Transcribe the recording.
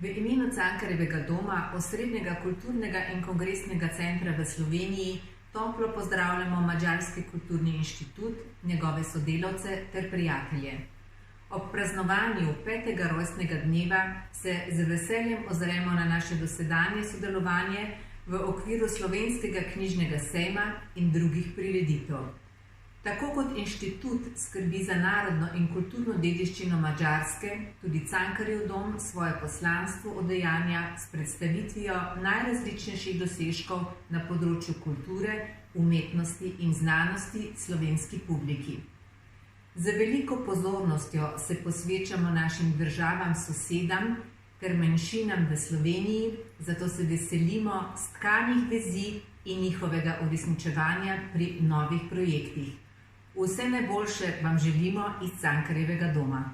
V imenu Cankarjevega doma, osrednjega kulturnega in kongresnega centra v Sloveniji, toplo pozdravljamo Madžarski kulturni inštitut, njegove sodelavce ter prijatelje. Ob praznovanju 5. rojstnega dneva se z veseljem ozremo na naše dosedanje sodelovanje v okviru Slovenskega knjižnega sejma in drugih prireditev. Tako kot inštitut skrbi za narodno in kulturno dediščino Madžarske, tudi Cankarjev dom svoje poslanstvo udejanja s predstavitvijo najrazličnejših dosežkov na področju kulture, umetnosti in znanosti slovenski publiki. Z veliko pozornostjo se posvečamo našim državam sosedam ter manjšinam v Sloveniji, zato se veselimo tkanih vezi in njihovega uresničevanja pri novih projektih. Vse najboljše vam želimo iz Cankarjevega doma.